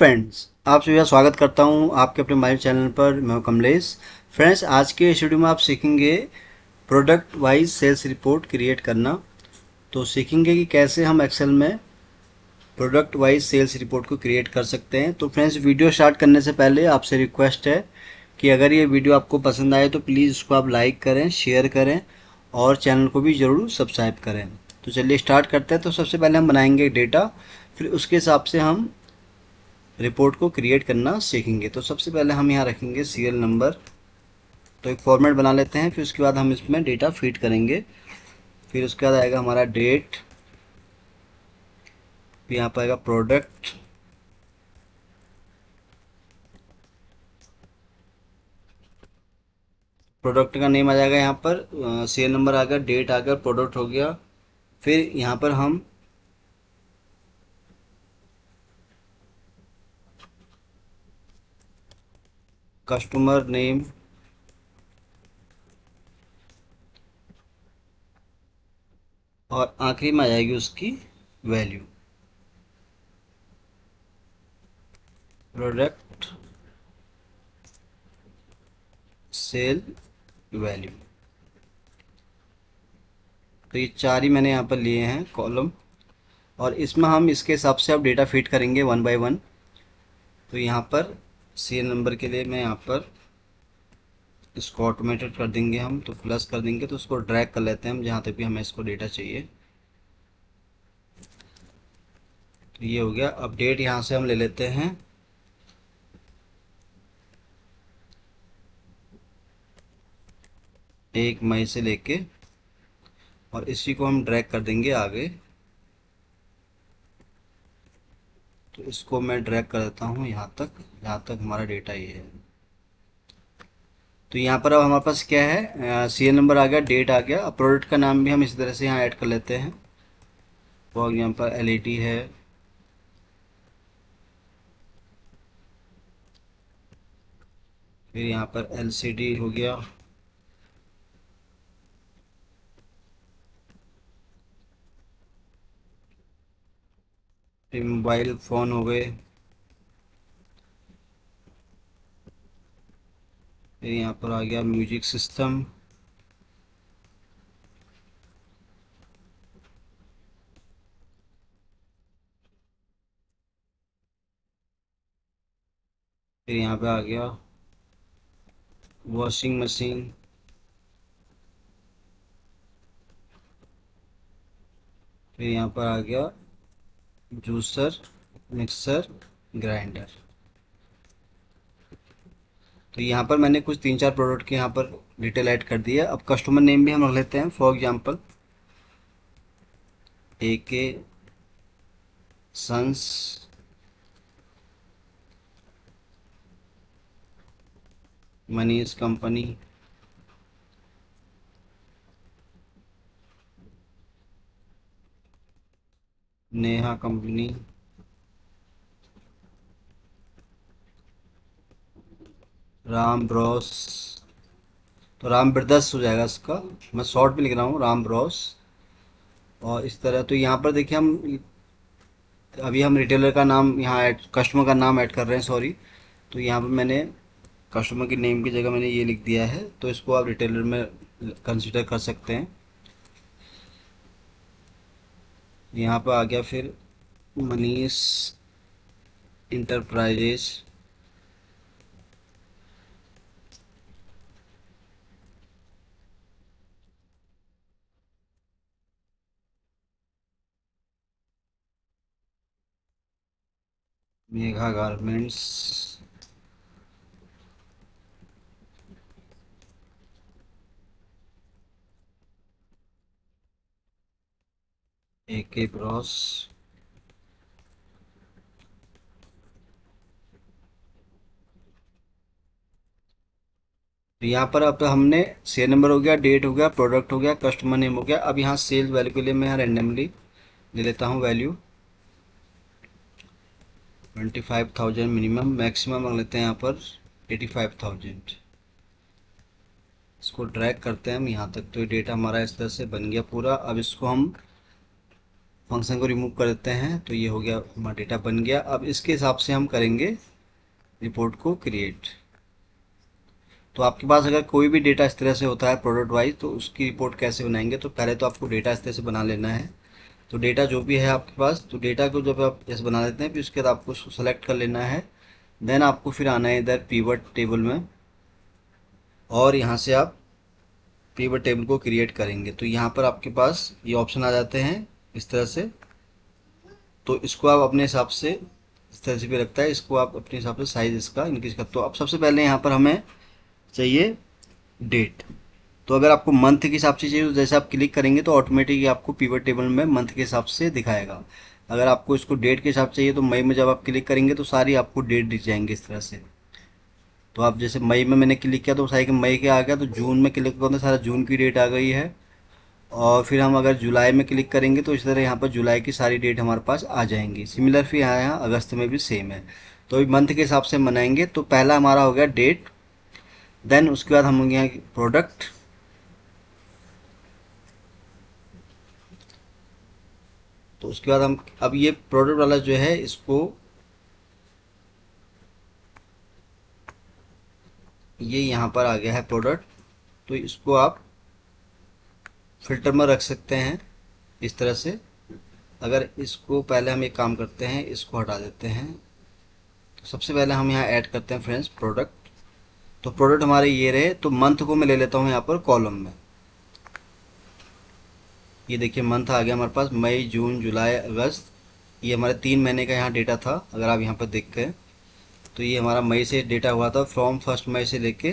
Friends, आप सभी का स्वागत करता हूं आपके अपने माइल चैनल पर। मैं हूं कमलेश। फ्रेंड्स, आज के इस वीडियो में आप सीखेंगे product wise sales report create करना। तो सीखेंगे कि कैसे हम एक्सेल में प्रोडक्ट वाइज सेल्स रिपोर्ट को क्रिएट कर सकते हैं। तो फ्रेंड्स, वीडियो स्टार्ट करने से पहले आपसे रिक्वेस्ट है कि अगर ये वीडियो आपको पसंद आए तो प्लीज़ उसको आप लाइक करें, शेयर करें और चैनल को भी ज़रूर सब्सक्राइब करें। तो चलिए स्टार्ट करते हैं। तो सबसे पहले हम बनाएंगे डेटा, फिर उसके हिसाब से हम रिपोर्ट को क्रिएट करना सीखेंगे। तो सबसे पहले हम यहाँ रखेंगे सीरियल नंबर। तो एक फॉर्मेट बना लेते हैं, फिर उसके बाद हम इसमें डेटा फीड करेंगे। फिर उसके बाद आएगा हमारा डेट, फिर यहाँ पर आएगा प्रोडक्ट, प्रोडक्ट का नेम आ जाएगा यहाँ पर, सीरियल नंबर आ गया, डेट आ गया, प्रोडक्ट हो गया। फिर यहाँ पर हम कस्टमर नेम और आखिरी में आ जाएगी उसकी वैल्यू, प्रोडक्ट सेल वैल्यू। तो ये चार ही मैंने यहाँ पर लिए हैं कॉलम, और इसमें हम इसके हिसाब से अब डेटा फीड करेंगे वन बाय वन। तो यहाँ पर सीरियल नंबर के लिए मैं यहाँ पर इसको ऑटोमेटेड कर देंगे, हम तो प्लस कर देंगे। तो उसको ड्रैग कर लेते हैं हम जहाँ तक भी हमें इसको डेटा चाहिए। तो ये हो गया। अपडेट यहाँ से हम ले लेते हैं 1 मई से लेके, और इसी को हम ड्रैग कर देंगे आगे। तो इसको मैं ड्रैग कर देता हूँ यहाँ तक, जहाँ तक हमारा डेटा ये है। तो यहाँ पर अब हमारे पास क्या है, सीरियल नंबर आ गया, डेट आ गया। अब प्रोडक्ट का नाम भी हम इसी तरह से यहाँ ऐड कर लेते हैं। फॉर एग्जाम्पल एलईडी है, फिर यहाँ पर एलसीडी हो गया, फिर मोबाइल फ़ोन हो गए, फिर यहाँ पर आ गया म्यूजिक सिस्टम, फिर यहाँ पे आ गया वॉशिंग मशीन, फिर यहाँ पर आ गया जूसर, मिक्सर, ग्राइंडर। तो यहाँ पर मैंने कुछ 3-4 प्रोडक्ट के यहाँ पर डिटेल ऐड कर दिया। अब कस्टमर नेम भी हम रख लेते हैं। For example AK sons, Manish company, Neha company, Ram bros. तो राम ब्रदर्स हो जाएगा इसका, मैं शॉर्ट में लिख रहा हूँ राम ब्रॉस। और इस तरह तो यहाँ पर देखिए हम अभी हम रिटेलर का नाम यहाँ ऐड, कस्टमर का नाम ऐड कर रहे हैं, सॉरी। तो यहाँ पर मैंने कस्टमर की नेम की जगह मैंने ये लिख दिया है। तो इसको आप रिटेलर में कंसिडर कर सकते हैं। यहाँ पर आ गया फिर Manish enterprises, Megha garments, AK Bros. तो यहाँ पर अब हमने सेल नंबर हो गया, डेट हो गया, प्रोडक्ट हो गया, कस्टमर नेम हो गया। अब यहाँ सेल वैल्यू के लिए मैं यहाँ रेंडमली ले लेता हूँ वैल्यू 25,000 मिनिमम, मैक्सिमम रख लेते हैं यहाँ पर 85,000। इसको ड्रैग करते हैं हम यहाँ तक। तो ये डेटा हमारा इस तरह से बन गया पूरा। अब इसको हम फंक्शन को रिमूव कर देते हैं। तो ये हो गया, हमारा डेटा बन गया। अब इसके हिसाब से हम करेंगे रिपोर्ट को क्रिएट। तो आपके पास अगर कोई भी डेटा इस तरह से होता है प्रोडक्ट वाइज, तो उसकी रिपोर्ट कैसे बनाएंगे? तो पहले तो आपको डेटा इस तरह से बना लेना है। तो डेटा जो भी है आपके पास, तो डेटा को जब आप ऐसे बना लेते हैं, फिर उसके बाद आपको उसको सेलेक्ट कर लेना है। देन आपको फिर आना है इधर पिवट टेबल में, और यहाँ से आप पिवट टेबल को क्रिएट करेंगे। तो यहाँ पर आपके पास ये ऑप्शन आ जाते हैं इस तरह से। तो इसको आप अपने हिसाब से, इस तरह से भी लगता है, इसको आप अपने हिसाब से साइज इसका इंक्रीज कर। तो अब सबसे पहले यहाँ पर हमें चाहिए डेट। तो अगर आपको मंथ के हिसाब से चाहिए, तो जैसे आप क्लिक करेंगे तो ऑटोमेटिकली आपको पिवट टेबल में मंथ के हिसाब से दिखाएगा। अगर आपको इसको डेट के हिसाब से चाहिए, तो मई में जब आप क्लिक करेंगे तो सारी आपको डेट दिख जाएंगे इस तरह से। तो आप जैसे मई में मैंने क्लिक किया तो सारी के मई के आ गया। तो जून में क्लिक करो तो सारा जून की डेट आ गई है। और फिर हम अगर जुलाई में क्लिक करेंगे तो इस तरह यहाँ पर जुलाई की सारी डेट हमारे पास आ जाएंगी। सिमिलर फिर यहाँ अगस्त में भी सेम है। तो अभी मंथ के हिसाब से मनाएंगे। तो पहला हमारा हो गया डेट, देन उसके बाद हम होंगे यहाँ प्रोडक्ट, तो उसके बाद हम अब ये प्रोडक्ट वाला जो है इसको, ये यहाँ पर आ गया है प्रोडक्ट। तो इसको आप फिल्टर में रख सकते हैं इस तरह से। अगर इसको पहले हम एक काम करते हैं, इसको हटा देते हैं। तो सबसे पहले हम यहाँ ऐड करते हैं फ्रेंड्स प्रोडक्ट। तो प्रोडक्ट हमारे ये रहे। तो मंथ को मैं ले लेता हूँ यहाँ पर कॉलम में। ये देखिए मंथ आ गया हमारे पास, मई जून जुलाई अगस्त। ये हमारे 3 महीने का यहाँ डेटा था। अगर आप यहाँ पर देखते हैं तो ये हमारा मई से डेटा हुआ था, फ्रॉम 1 मई से लेके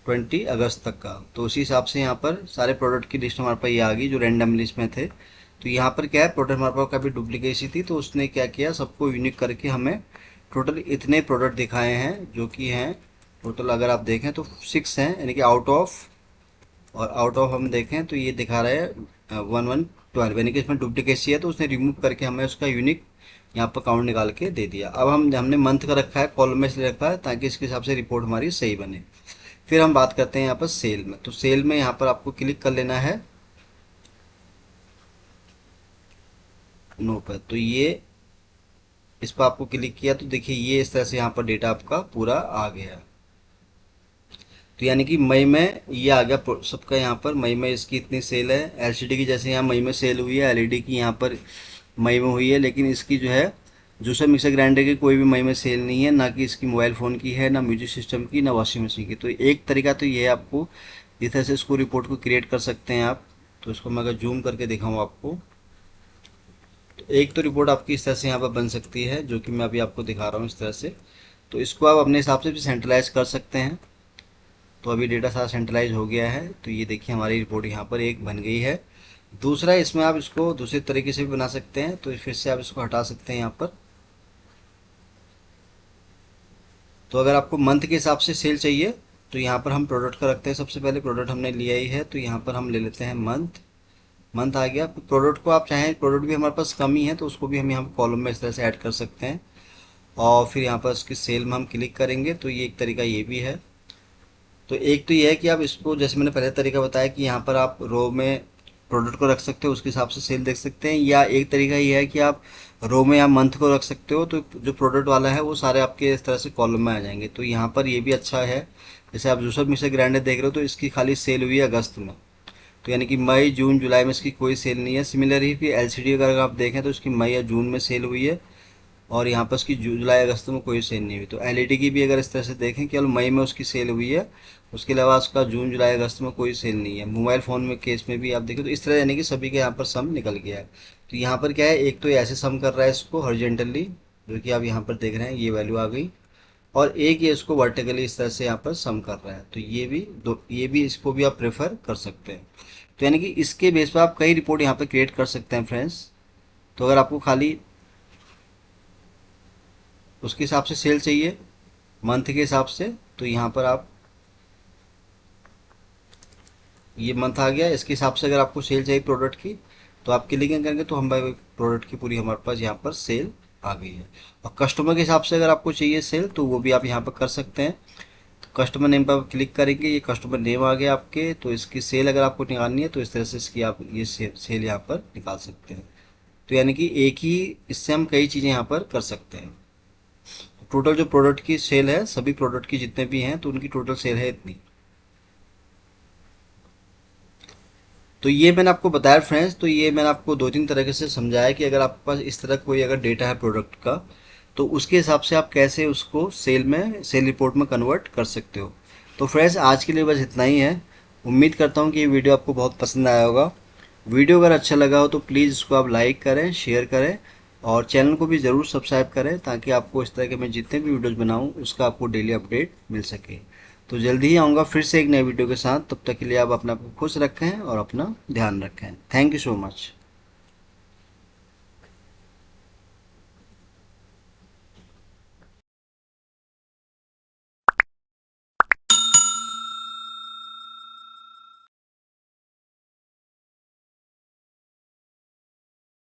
20 अगस्त तक का। तो उसी हिसाब से यहाँ पर सारे प्रोडक्ट की लिस्ट हमारे पास ये आ गई जो रैंडम लिस्ट में थे। तो यहाँ पर क्या है, प्रोडक्ट हमारे पास काफ़ी डुप्लीकेसी थी, तो उसने क्या किया, सबको यूनिक करके हमें टोटल इतने प्रोडक्ट दिखाए हैं, जो कि हैं टोटल अगर आप देखें तो 6 हैं, यानी कि आउट ऑफ, और आउट ऑफ हम देखें तो ये दिखा रहा है 1112, यानी कि इसमें डुप्लीकेसी है। तो उसने रिमूव करके हमें उसका यूनिक यहाँ पर काउंट निकाल के दे दिया। अब हमने मंथ का रखा है, कॉलम में इसलिए रखा है ताकि इसके हिसाब से रिपोर्ट हमारी सही बने। फिर हम बात करते हैं यहाँ पर सेल में। तो सेल में यहाँ पर आपको क्लिक कर लेना है नो पर। तो ये इस पर आपको क्लिक किया तो देखिए ये इस तरह से यहाँ पर डेटा आपका पूरा आ गया। तो यानी कि मई में ये आ गया सबका, यहाँ पर मई में इसकी इतनी सेल है। एलसीडी की जैसे यहाँ मई में सेल हुई है, एलईडी की यहाँ पर मई में हुई है, लेकिन इसकी जो है जूसर मिक्सर ग्राइंडर की कोई भी मई में सेल नहीं है, ना कि इसकी मोबाइल फ़ोन की है, ना म्यूजिक सिस्टम की, ना वॉशिंग मशीन की। तो एक तरीका तो ये है, आपको इस तरह से इसको रिपोर्ट को क्रिएट कर सकते हैं आप। तो इसको मैं अगर जूम करके दिखाऊँ आपको, तो एक तो रिपोर्ट आपकी इस तरह से यहाँ पर बन सकती है, जो कि मैं अभी आपको दिखा रहा हूँ इस तरह से। तो इसको आप अपने हिसाब से भी सेंट्रलाइज कर सकते हैं। तो अभी डेटा सारा सेंट्रलाइज हो गया है। तो ये देखिए हमारी रिपोर्ट यहाँ पर एक बन गई है। दूसरा, इसमें आप इसको दूसरे तरीके से भी बना सकते हैं। तो फिर से आप इसको हटा सकते हैं यहाँ पर। तो अगर आपको मंथ के हिसाब से सेल चाहिए, तो यहाँ पर हम प्रोडक्ट का रखते हैं। सबसे पहले प्रोडक्ट हमने लिया ही है, तो यहाँ पर हम ले लेते हैं मंथ। मंथ आ गया। प्रोडक्ट को आप चाहें, प्रोडक्ट भी हमारे पास कम ही है, तो उसको भी हम यहाँ कॉलम में इस तरह से ऐड कर सकते हैं। और फिर यहाँ पर उसकी सेल में हम क्लिक करेंगे। तो ये एक तरीका ये भी है। तो एक तो ये है कि आप इसको, जैसे मैंने पहले तरीका बताया कि यहाँ पर आप रो में प्रोडक्ट को रख सकते हो, उसके हिसाब से सेल देख सकते हैं। या एक तरीका ये है कि आप रो में या मंथ को रख सकते हो, तो जो प्रोडक्ट वाला है वो सारे आपके इस तरह से कॉलम में आ जाएंगे। तो यहाँ पर ये भी अच्छा है। जैसे आप जूसर मिक्सर ग्राइंडर देख रहे हो, तो इसकी खाली सेल हुई है अगस्त में। तो यानी कि मई जून जुलाई में इसकी कोई सेल नहीं है। सिमिलर ही फिर एलसीडी अगर आप देखें तो इसकी मई या जून में सेल हुई है, और यहाँ पर उसकी जुलाई अगस्त में कोई सेल नहीं हुई। तो एलईडी की भी अगर इस तरह से देखें, केवल मई में उसकी सेल हुई है, उसके अलावा उसका जून जुलाई अगस्त में कोई सेल नहीं है। मोबाइल फ़ोन में केस में भी आप देखें तो इस तरह, यानी कि सभी के यहाँ पर सम निकल गया है। तो यहाँ पर क्या है, एक तो ऐसे सम कर रहा है इसको हॉरिजॉन्टली, जो कि आप यहाँ पर देख रहे हैं ये वैल्यू आ गई, और एक ये इसको वर्टिकली इस तरह से यहाँ पर सम कर रहा है। तो ये भी दो, ये भी इसको भी आप प्रेफर कर सकते हैं। तो यानी कि इसके बेस पर आप कई रिपोर्ट यहाँ पर क्रिएट कर सकते हैं फ्रेंड्स। तो अगर आपको खाली उसके हिसाब से सेल चाहिए मंथ के हिसाब से, तो यहाँ पर आप, ये मंथ आ गया, इसके हिसाब से अगर आपको सेल चाहिए प्रोडक्ट की, तो आप क्लिक करेंगे तो हम प्रोडक्ट की पूरी हमारे पास यहाँ पर सेल आ गई है। और कस्टमर के हिसाब से अगर आपको चाहिए सेल, तो वो भी आप यहाँ पर कर सकते हैं। तो कस्टमर नेम पर क्लिक करेंगे, ये कस्टमर नेम आ गया आपके। तो इसकी सेल अगर आपको निकालनी है, तो इस तरह से इसकी आप ये सेल यहाँ पर निकाल सकते हैं। तो यानी कि एक ही इससे हम कई चीज़ें यहाँ पर कर सकते हैं। टोटल जो प्रोडक्ट की सेल है, सभी प्रोडक्ट की जितने भी हैं, तो उनकी टोटल सेल है इतनी। तो ये मैंने आपको बताया फ्रेंड्स, तो ये मैंने आपको दो तीन तरीके से समझाया कि अगर आपके पास इस तरह कोई अगर डेटा है प्रोडक्ट का, तो उसके हिसाब से आप कैसे उसको सेल रिपोर्ट में कन्वर्ट कर सकते हो। तो फ्रेंड्स आज के लिए बस इतना ही है। उम्मीद करता हूँ कि ये वीडियो आपको बहुत पसंद आया होगा। वीडियो अगर अच्छा लगा हो तो प्लीज़ इसको आप लाइक करें, शेयर करें और चैनल को भी ज़रूर सब्सक्राइब करें, ताकि आपको इस तरह के मैं जितने भी वीडियोज़ बनाऊँ उसका आपको डेली अपडेट मिल सके। तो जल्दी ही आऊँगा फिर से एक नए वीडियो के साथ। तब तक के लिए आप अपने आप को खुश रखें और अपना ध्यान रखें। Thank you so much.